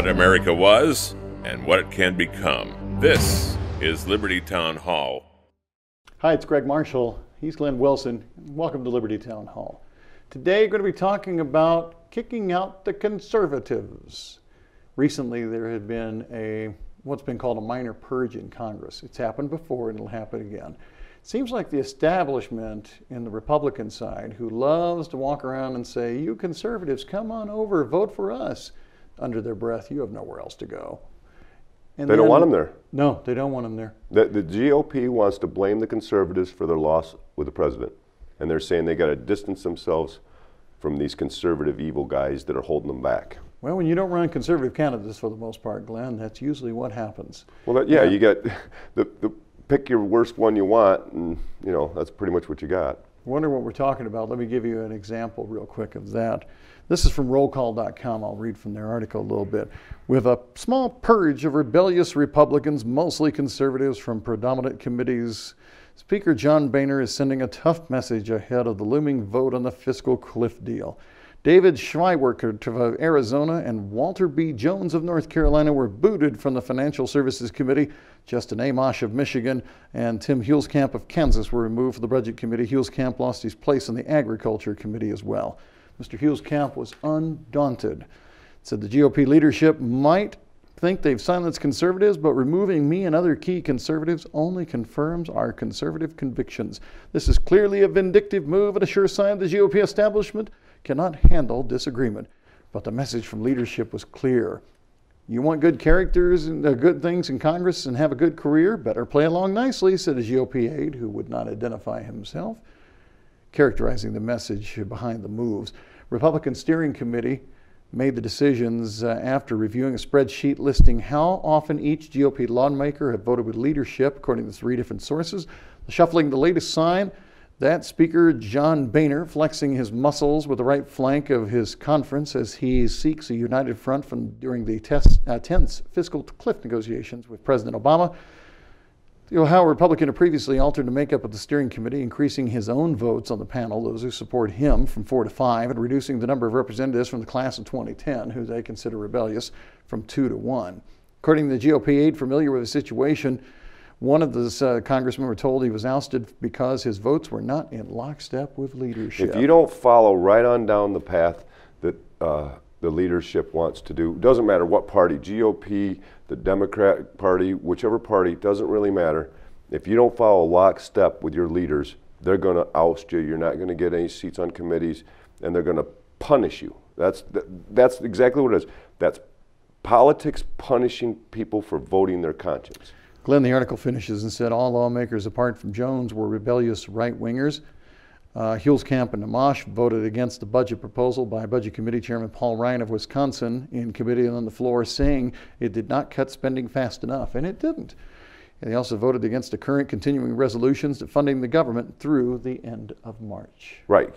what America was and what it can become. This is Liberty Town Hall. Hi, it's Greg Marshall. He's Glenn Wilson. Welcome to Liberty Town Hall. Today, we're going to be talking about kicking out the conservatives. Recently, there had been what's been called a minor purge in Congress. It's happened before and it'll happen again. It seems like the establishment in the Republican side, who loves to walk around and say, you conservatives, come on over, vote for us. Under their breath, you have nowhere else to go. And they don't want them there. No, they don't want them there. The GOP wants to blame the conservatives for their loss with the president. And they're saying they got to distance themselves from these conservative evil guys that are holding them back. Well, when you don't run conservative candidates for the most part, Glenn, that's usually what happens. Well, yeah, you got pick your worst one you want, and that's pretty much what you got. Wonder what we're talking about. Let me give you an example real quick of that. This is from rollcall.com. I'll read from their article a little bit. With a small purge of rebellious Republicans, mostly conservatives from predominant committees, Speaker John Boehner is sending a tough message ahead of the looming vote on the fiscal cliff deal. David Schweiwerker of Arizona and Walter B. Jones of North Carolina were booted from the Financial Services Committee. Justin Amash of Michigan and Tim Huelskamp of Kansas were removed from the Budget Committee. Huelskamp lost his place in the Agriculture Committee as well. Mr. Huelskamp was undaunted. Said the GOP leadership might think they've silenced conservatives, but removing me and other key conservatives only confirms our conservative convictions. This is clearly a vindictive move and a sure sign the GOP establishment cannot handle disagreement. But the message from leadership was clear. You want good characters and good things in Congress and have a good career? Better play along nicely, said a GOP aide who would not identify himself, characterizing the message behind the moves. Republican Steering Committee made the decisions after reviewing a spreadsheet listing how often each GOP lawmaker had voted with leadership, according to 3 different sources. The shuffling, the latest sign that Speaker John Boehner flexing his muscles with the right flank of his conference as he seeks a united front during the tense fiscal cliff negotiations with President Obama. The Ohio Republican had previously altered the makeup of the steering committee, increasing his own votes on the panel, those who support him, from 4 to 5, and reducing the number of representatives from the class of 2010, who they consider rebellious, from 2 to 1. According to the GOP aide familiar with the situation, one of the congressmen were told he was ousted because his votes were not in lockstep with leadership. If you don't follow right on down the path that the leadership wants to do, doesn't matter what party, GOP, the Democrat Party, whichever party, doesn't really matter. If you don't follow lockstep with your leaders, they're going to oust you. You're not going to get any seats on committees, and they're going to punish you. That's exactly what it is. That's politics punishing people for voting their conscience. Glenn, the article finishes and said all lawmakers apart from Jones were rebellious right-wingers. Huelskamp and Amash voted against the budget proposal by Budget Committee Chairman Paul Ryan of Wisconsin in committee and on the floor, saying it did not cut spending fast enough, and it didn't. And they also voted against the current continuing resolutions to funding the government through the end of March. Right.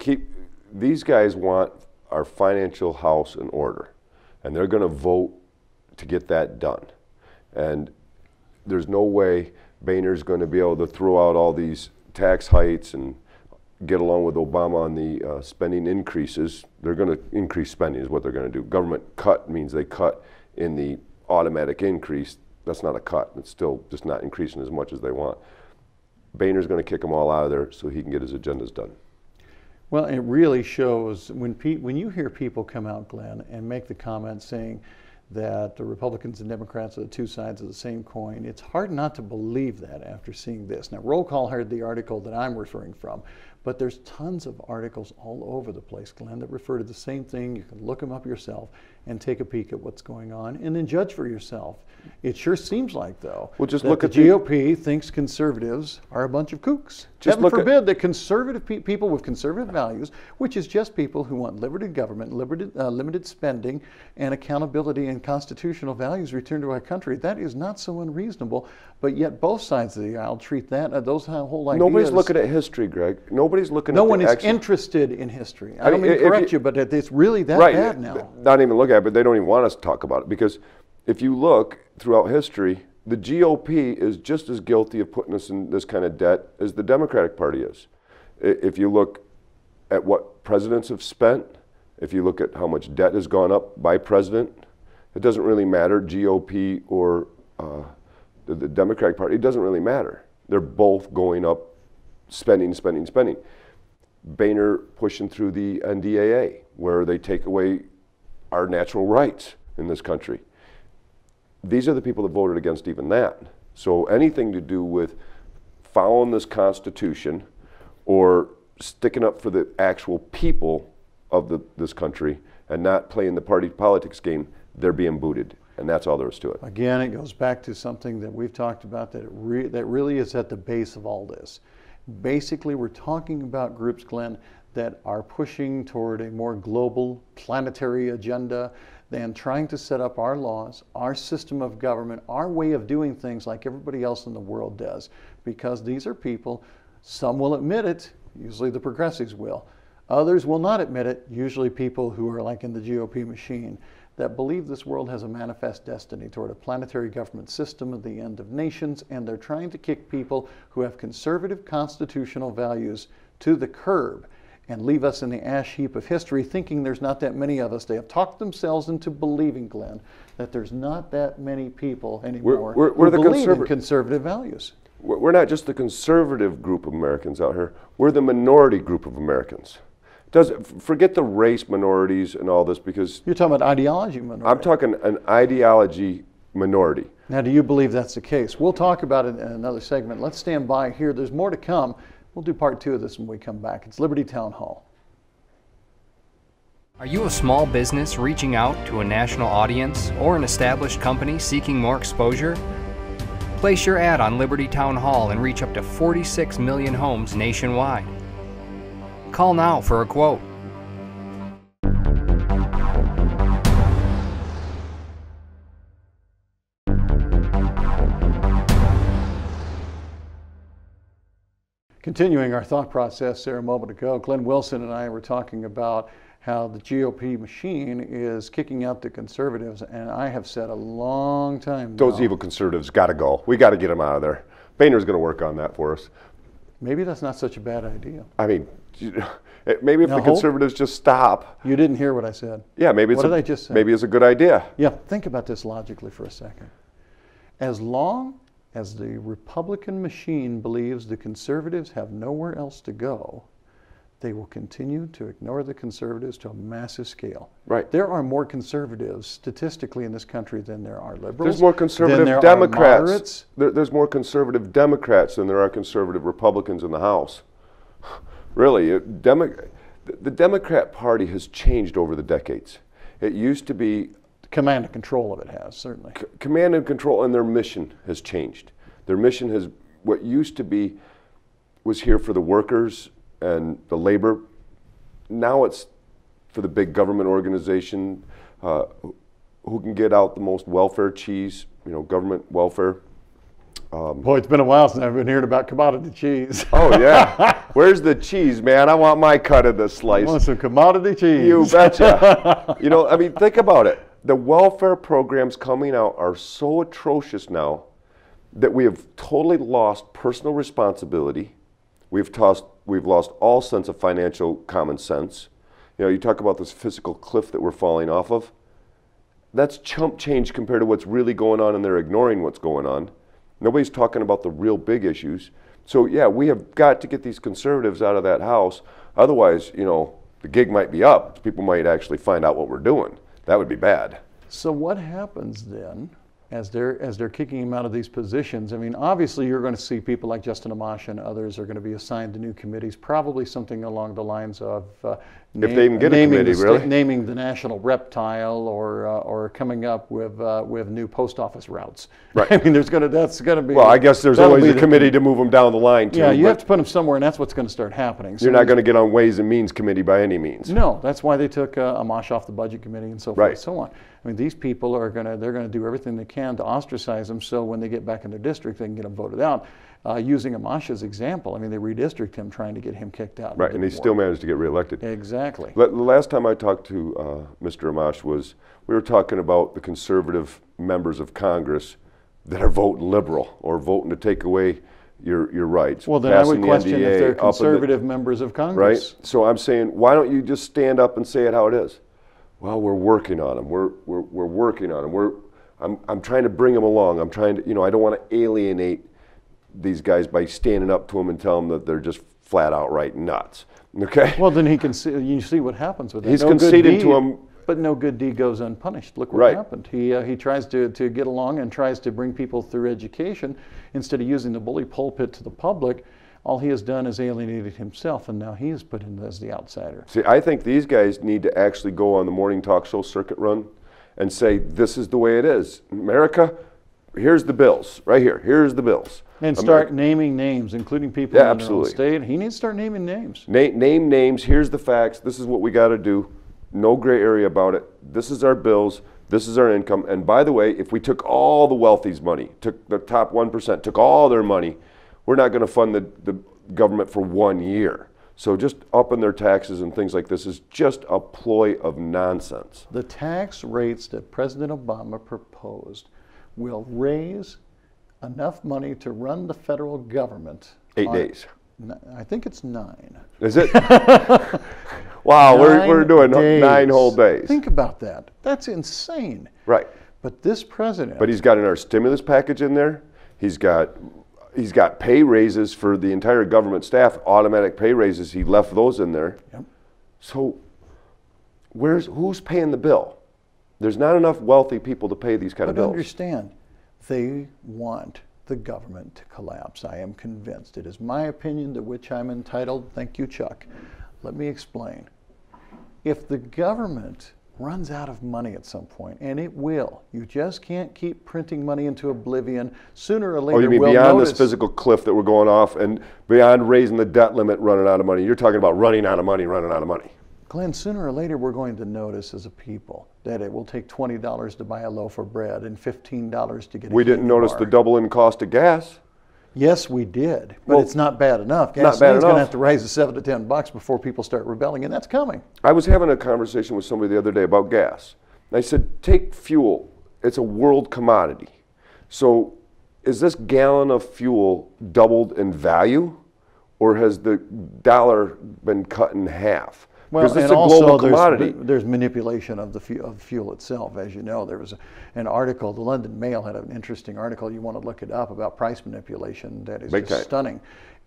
These guys want our financial house in order, and they're going to vote to get that done. And there's no way Boehner's going to be able to throw out all these tax hikes and get along with Obama on the spending increases. They're going to increase spending is what they're going to do. Government cut means they cut in the automatic increase. That's not a cut. It's still just not increasing as much as they want. Boehner's going to kick them all out of there so he can get his agendas done. Well, it really shows when you hear people come out, Glenn, and make the comment saying that the Republicans and Democrats are the two sides of the same coin. It's hard not to believe that after seeing this. Now, Roll Call heard the article that I'm referring from, but there's tons of articles all over the place, Glenn, that refer to the same thing. You can look them up yourself and take a peek at what's going on and then judge for yourself. It sure seems like, though, well, just that look the at GOP thinks conservatives are a bunch of kooks. Heaven forbid that conservative people with conservative values, which is just people who want limited government, limited spending, and accountability and constitutional values returned to our country, that is not so unreasonable. But yet both sides of the aisle treat that, those whole ideas. Nobody's looking at history, Greg. Nobody's looking no at one the is interested in history. I don't mean to correct you, but it's really that bad now. Not even look at it, but they don't even want us to talk about it. Because if you look throughout history, the GOP is just as guilty of putting us in this kind of debt as the Democratic Party is. If you look at what presidents have spent, if you look at how much debt has gone up by president, It doesn't really matter, GOP or the Democratic Party, it doesn't really matter. They're both going up, spending. Boehner pushing through the NDAA, where they take away our natural rights in this country. These are the people that voted against even that. So anything to do with following this Constitution or sticking up for the actual people of this country and not playing the party politics game, they're being booted. And that's all there is to it. Again, it goes back to something that we've talked about that really is at the base of all this. Basically, we're talking about groups, Glenn, that are pushing toward a more global planetary agenda than trying to set up our laws, our system of government, our way of doing things like everybody else in the world does. Because these are people, some will admit it, usually the progressives will. Others will not admit it, usually people who are like in the GOP machine, that believe this world has a manifest destiny toward a planetary government system of the end of nations, and they're trying to kick people who have conservative constitutional values to the curb and leave us in the ash heap of history, thinking there's not that many of us. They have talked themselves into believing, Glenn, that there's not that many people anymore we're who the believe in conservative values. We're not just the conservative group of Americans out here, we're the minority group of Americans. Forget the race minorities and all this, because You're talking about ideology minority. I'm talking an ideology minority. Now, do you believe that's the case? We'll talk about it in another segment. Let's stand by here. There's more to come. We'll do part 2 of this when we come back. It's Liberty Town Hall. Are you a small business reaching out to a national audience or an established company seeking more exposure? Place your ad on Liberty Town Hall and reach up to 46 million homes nationwide. Call now for a quote. Continuing our thought process there a moment ago, Glenn Wilson and I were talking about how the GOP machine is kicking out the conservatives, and I have said a long time now, Those evil conservatives got to go. We got to get them out of there. Boehner's going to work on that for us. maybe that's not such a bad idea. I mean, maybe if Now, the conservatives just stop. You didn't hear what I said. Yeah, maybe it's What did I just say? maybe it's a good idea. Yeah, think about this logically for a second. As long as the Republican machine believes the conservatives have nowhere else to go, they will continue to ignore the conservatives to a massive scale. Right. There are more conservatives statistically in this country than there are liberals. There's more conservative than there Democrats. Are moderates. There's more conservative Democrats than there are conservative Republicans in the House. Really, the Democrat Party has changed over the decades. It used to be Command and control of it has, certainly. command and control, and their mission has changed. Their mission has, what used to be, was here for the workers and the labor. Now it's for the big government organization who can get out the most welfare cheese, government welfare. Boy, it's been a while since I've been hearing about commodity cheese. Oh yeah, where's the cheese, man? I want my cut of the slice. I want some commodity cheese. You betcha. I mean, think about it. The welfare programs coming out are so atrocious now that we have totally lost personal responsibility. We've lost all sense of financial common sense. You talk about this physical cliff that we're falling off of. That's chump change compared to what's really going on, and they're ignoring what's going on. Nobody's talking about the real big issues. So yeah, we have got to get these conservatives out of that house. Otherwise, the gig might be up. People might actually find out what we're doing. That would be bad. So what happens then as they're kicking him out of these positions? I mean, obviously you're going to see people like Justin Amash and others are going to be assigned to new committees, probably something along the lines of if they even get a committee, really? Naming the national reptile or coming up with new post office routes. Right. I mean, that's going to be. Well, I guess there's always a committee to move them down the line too. Yeah, you have to put them somewhere, and that's what's going to start happening. So you're not going to get on Ways and Means Committee by any means. No, that's why they took Amash off the Budget Committee and so forth Right. and so on. I mean, these people are going to do everything they can to ostracize them, so when they get back in their district, they can get them voted out. Using Amash's example, I mean, they redistrict him, trying to get him kicked out. Right, and he still managed to get reelected. Exactly. The last time I talked to Mr. Amash we were talking about the conservative members of Congress that are voting liberal or voting to take away your rights. Well, then I would passing the question if NDA they're up in conservative members of Congress. Right? So I'm saying, why don't you just stand up and say it how it is? Well, we're working on them. We're working on them. I'm trying to bring them along. I'm trying to, I don't want to alienate these guys by standing up to them and tell them that they're just flat out right nuts. Okay? Well, then he can see. You see what happens with that. He's No good conceding deed, to him. but no good deed goes unpunished. Look what Right. happened. He tries to get along and tries to bring people through education instead of using the bully pulpit to the public. All he has done is alienated himself, and now he is put in as the outsider. See, I think these guys need to actually go on the morning talk show circuit run and say, this is the way it is. America, here's the bills, right here. Here's the bills. And start naming names, including people Yeah, in their own absolutely. state. He needs to start naming names. Name names, here's the facts, this is what we got to do. No gray area about it. This is our bills, this is our income. And by the way, if we took all the wealthy's money, took the top 1%, took all their money, we're not going to fund the government for 1 year. So just upping their taxes and things like this is just a ploy of nonsense. The tax rates that President Obama proposed will raise enough money to run the federal government. 8 days. I think it's 9. Is it? Wow, we're doing 9 whole days. Think about that. That's insane. Right. But this president. But he's got in our stimulus package in there. He's got pay raises for the entire government staff, automatic pay raises. He left those in there. Yep. So who's paying the bill? There's not enough wealthy people to pay these kind of But bills. understand, they want the government to collapse. I am convinced. It is my opinion to which I'm entitled. Thank you, Chuck. Let me explain. If the government runs out of money at some point, and it will, you just can't keep printing money into oblivion. Sooner or later, Oh, you mean we'll beyond notice. this physical cliff that we're going off and beyond raising the debt limit, running out of money? You're talking about running out of money, running out of money. Glenn, sooner or later, we're going to notice as a people that it will take $20 to buy a loaf of bread and $15 to get a We didn't candy notice bar. the double in cost of gas. Yes, we did, but Well, it's not bad enough. not bad Gasoline's going to enough. have to rise to $7 to $10 before people start rebelling, and that's coming. I was having a conversation with somebody the other day about gas. And I said, take fuel. It's a world commodity. So is this gallon of fuel doubled in value, or has the dollar been cut in half? Because it's and a global also commodity. there's manipulation of the fuel itself. As you know, there was an article, the London Mail had an interesting article, you want to look it up, about price manipulation that is Big just time. stunning.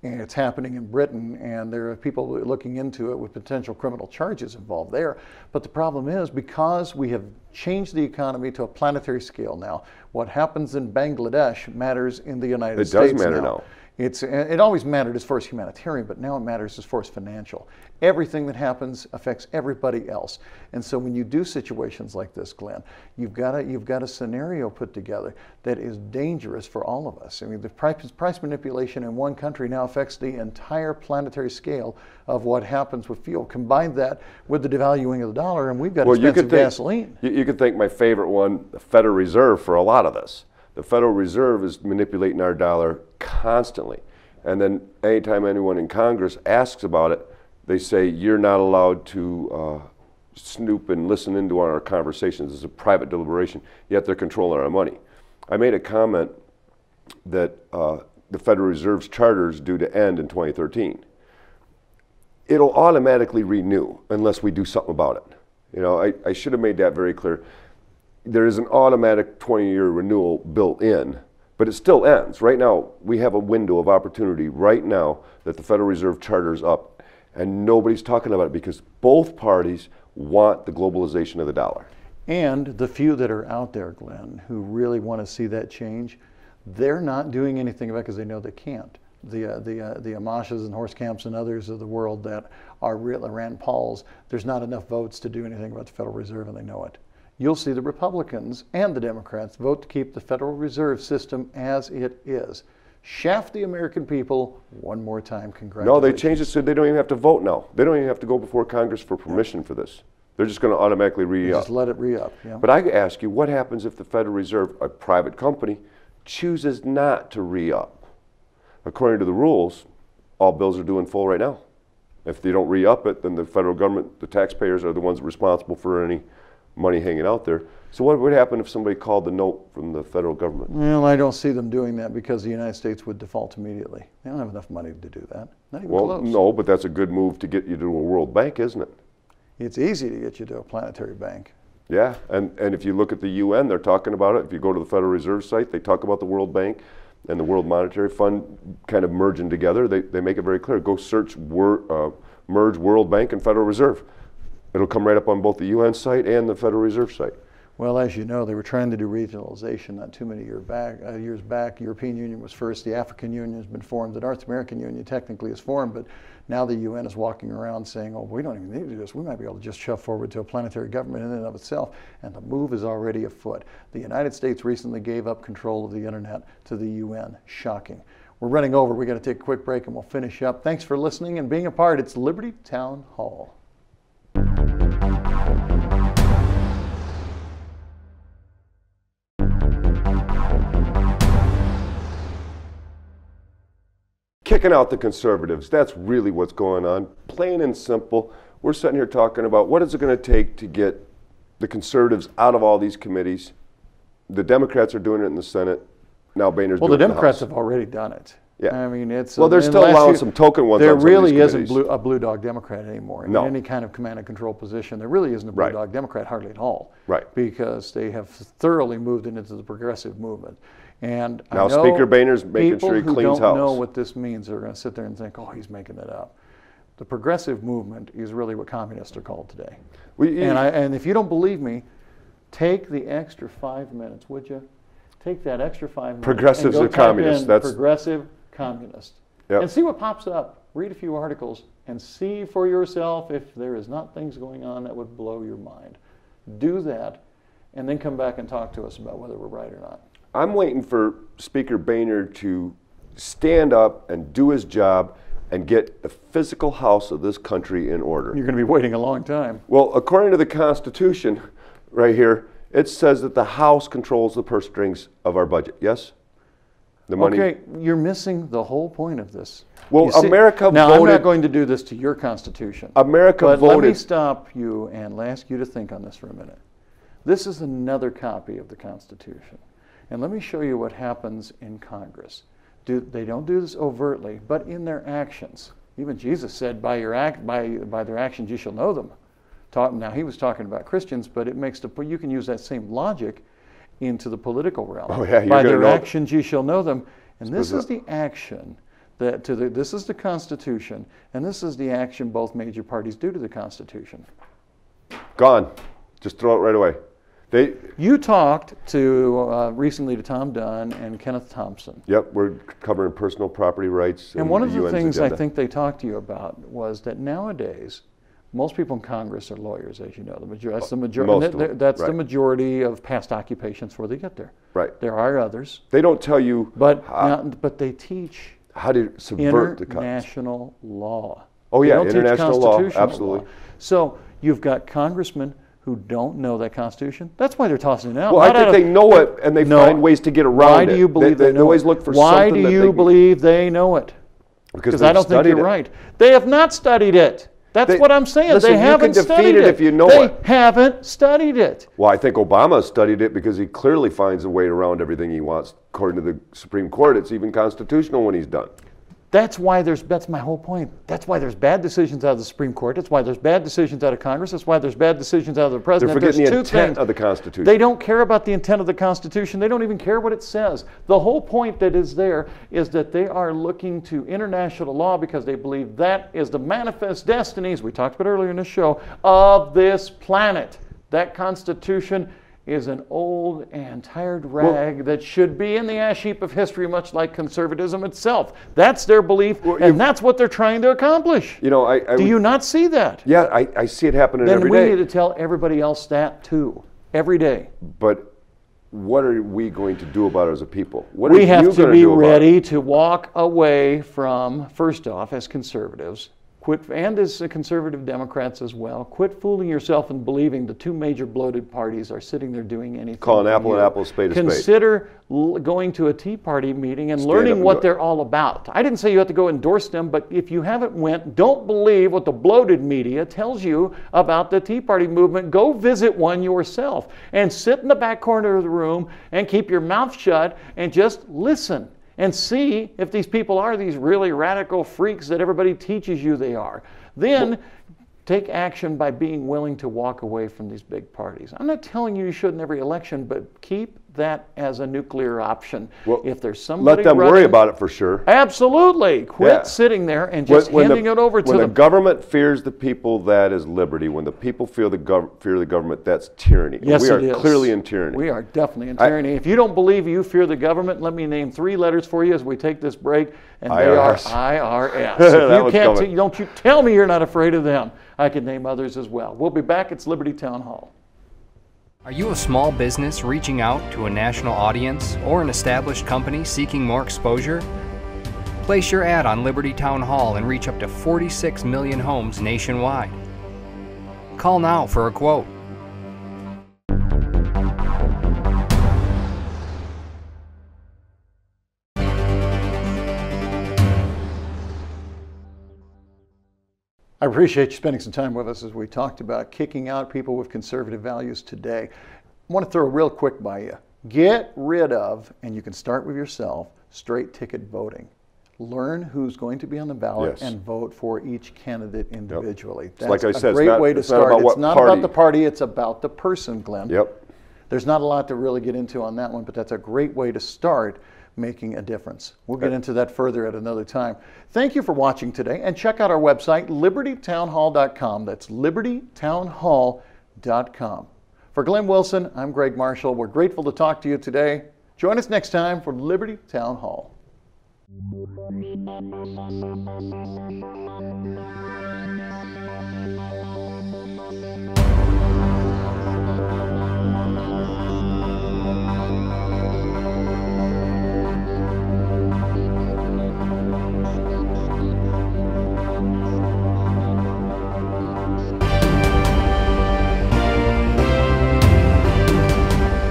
And it's happening in Britain, and there are people looking into it with potential criminal charges involved there. But the problem is, because we have changed the economy to a planetary scale now, what happens in Bangladesh matters in the United States It does matter now. It always mattered as far as humanitarian, but now it matters as far as financial. Everything that happens affects everybody else. And so when you do situations like this, Glenn, you've got a scenario put together that is dangerous for all of us. I mean, the price manipulation in one country now affects the entire planetary scale of what happens with fuel. Combine that with the devaluing of the dollar, and we've got expensive gasoline. You could think my favorite one, the Federal Reserve, for a lot of this. The Federal Reserve is manipulating our dollar constantly. And then anytime anyone in Congress asks about it, they say, you're not allowed to snoop and listen into our conversations. It's a private deliberation, yet they're controlling our money. I made a comment that the Federal Reserve's charter is due to end in 2013. It'll automatically renew unless we do something about it. You know, I should have made that very clear. There is an automatic 20-year renewal built in, but it still ends. Right now, we have a window of opportunity right now that the Federal Reserve charter is up, and nobody's talking about it because both parties want the globalization of the dollar. And the few that are out there, Glenn, who really want to see that change, they're not doing anything about it because they know they can't. The Amashas and Horskamps and others of the world that are real Rand Pauls, there's not enough votes to do anything about the Federal Reserve, and they know it. You'll see the Republicans and the Democrats vote to keep the Federal Reserve System as it is. Shaft the American people one more time. Congratulations. No, they changed it so they don't even have to vote now. They don't even have to go before Congress for permission for this. They're just going to automatically re-up. Just let it re-up. Yeah. But I ask you, what happens if the Federal Reserve, a private company, chooses not to re-up? According to the rules, all bills are due in full right now. If they don't re-up it, then the federal government, the taxpayers, are the ones responsible for any money hanging out there. So what would happen if somebody called the note from the federal government? Well, I don't see them doing that because the United States would default immediately. They don't have enough money to do that. Not even Well, close. no, but that's a good move to get you to a World Bank, isn't it? it's easy to get you to a planetary bank. Yeah, and if you look at the UN, they're talking about it. If you go to the Federal Reserve site, they talk about the World Bank and the World Monetary Fund kind of merging together. They make it very clear. Go search merge World Bank and Federal Reserve. It'll come right up on both the UN site and the Federal Reserve site. Well, as you know, they were trying to do regionalization not too many years back. European Union was first. The African Union has been formed. The North American Union technically is formed, but now the UN is walking around saying, oh, we don't even need to do this. We might be able to just shove forward to a planetary government in and of itself, and the move is already afoot. The United States recently gave up control of the internet to the UN. Shocking. We're running over. We got to take a quick break and we'll finish up. Thanks for listening and being a part. It's Liberty Town Hall. Kicking out the conservatives, that's really what's going on. Plain and simple. We're sitting here talking about what is it going to take to get the conservatives out of all these committees. The Democrats are doing it in the Senate. Now Boehner's doing it in the House. Well, the Democrats have already done it. Yeah. I mean, it's... Well, they're still allowing some token ones there on some of really these isn't committees. a blue dog Democrat anymore. No. In any kind of command and control position, there really isn't a blue Right. dog Democrat hardly at all. Right. Because they have thoroughly moved into the progressive movement. And Now I know Speaker Boehner's making sure he people cleans who don't house. know what this means are going to sit there and think, oh, he's making it up. The progressive movement is really what communists are called today. And if you don't believe me, take the extra 5 minutes, would you? Take that extra 5 minutes. Progressives and are go type communists. in That's progressive communist. Yep. And see what pops up. Read a few articles and see for yourself if there is not things going on that would blow your mind. Do that, and then come back and talk to us about whether we're right or not. I'm waiting for Speaker Boehner to stand up and do his job and get the physical house of this country in order. You're going to be waiting a long time. Well, according to the Constitution right here, it says that the House controls the purse strings of our budget, yes? The money. Okay, you're missing the whole point of this. Well, You see- America now, voted. I'm not going to do this to your Constitution. America But let me voted. stop you and ask you to think on this for a minute. This is another copy of the Constitution. And let me show you what happens in Congress. They don't do this overtly, but in their actions. Even Jesus said, by their actions you shall know them. Now, he was talking about Christians, but it makes you can use that same logic into the political realm. Oh, yeah, you're by gonna their know actions you shall know them. And this is Specific. the action this is the Constitution, and this is the action both major parties do to the Constitution. Gone. Just throw it right away. You talked to recently to Tom Dunn and Kenneth Thompson. Yep, we're covering personal property rights. And one of the UN's things agenda. I think they talked to you about was that nowadays, most people in Congress are lawyers, as you know. That's the majority. Most of them, That's the right. majority of past occupations where they get there. Right. There are others, They don't tell you but how they teach to subvert the Constitution. international law. Oh, They yeah, don't teach international law, constitutional absolutely. law. So you've got congressmen who don't know that Constitution. That's why they're tossing it out. Well, I Not out think of- they know it, and they No. find ways to get around Why it. do you believe they they know always it? look for Why something do that you they believe they know it? Because I they've don't think studied you're it. right. They have not studied it. That's They- what I'm saying. listen, They you haven't can defeat studied it if you know they it. haven't studied it. Well, I think Obama studied it because he clearly finds a way around everything he wants. According to the Supreme Court, it's even constitutional when he's done. That's my whole point. That's why there's bad decisions out of the Supreme Court. That's why there's bad decisions out of Congress. That's why there's bad decisions out of the They're president. forgetting There's the two intent things. of the Constitution. They don't care about the intent of the Constitution. They don't even care what it says. The whole point that is there is that they are looking to international law because they believe that is the manifest destinies, we talked about earlier in the show, of this planet. That Constitution is an old and tired rag that should be in the ash heap of history, much like conservatism itself. That's their belief, and that's what they're trying to accomplish. You know, Do you not see that? Yeah, I see it happening Then every we day. need to tell everybody else that too, every day. But what are we going to do about it as a people? What We are have you to gonna be do about it? ready to walk away from, first off, as conservatives, and as conservative Democrats as well, quit fooling yourself and believing the two major bloated parties are sitting there doing anything. Calling for apple you. and apple, spade a spade. Consider going to a Tea Party meeting and Stand up learning and what go. they're all about. I didn't say you have to go endorse them, but if you haven't went, don't believe what the bloated media tells you about the Tea Party movement. Go visit one yourself and sit in the back corner of the room and keep your mouth shut and just listen and see if these people are these really radical freaks that everybody teaches you they are. Then Take action by being willing to walk away from these big parties. I'm not telling you should in every election, but keep that as a nuclear option. Well, if there's somebody let them worry about it for sure. Absolutely. Quit sitting there and just handing it over to them. When the government fears the people, that is liberty. When the people fear the government, that's tyranny. Yes, we are it is. clearly in tyranny. We are definitely in tyranny. If you don't believe you fear the government, let me name 3 letters for you as we take this break, and they are IRS. Don't you tell me you're not afraid of them. I could name others as well. We'll be back. It's Liberty Town Hall. Are you a small business reaching out to a national audience or an established company seeking more exposure? Place your ad on Liberty Town Hall and reach up to 46 million homes nationwide. Call now for a quote. I appreciate you spending some time with us as we talked about kicking out people with conservative values today. I want to throw a real quick by you. Get rid of, and you can start with yourself, straight ticket voting. Learn who's going to be on the ballot and vote for each candidate individually. Yep. That's like I said, a great way to start. It's not about the party, it's about the person, Glenn. Yep. There's not a lot to really get into on that one, but that's a great way to start making a difference. We'll get into that further at another time. Thank you for watching today, and check out our website, libertytownhall.com. That's libertytownhall.com. For Glenn Wilson, I'm Greg Marshall. We're grateful to talk to you today. Join us next time for Liberty Town Hall.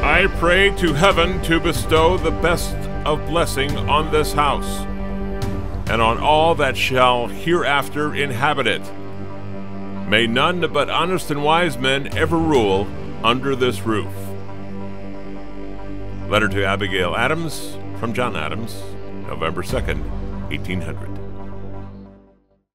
I pray to heaven to bestow the best of blessing on this house, and on all that shall hereafter inhabit it. May none but honest and wise men ever rule under this roof. Letter to Abigail Adams from John Adams, November 2nd, 1800.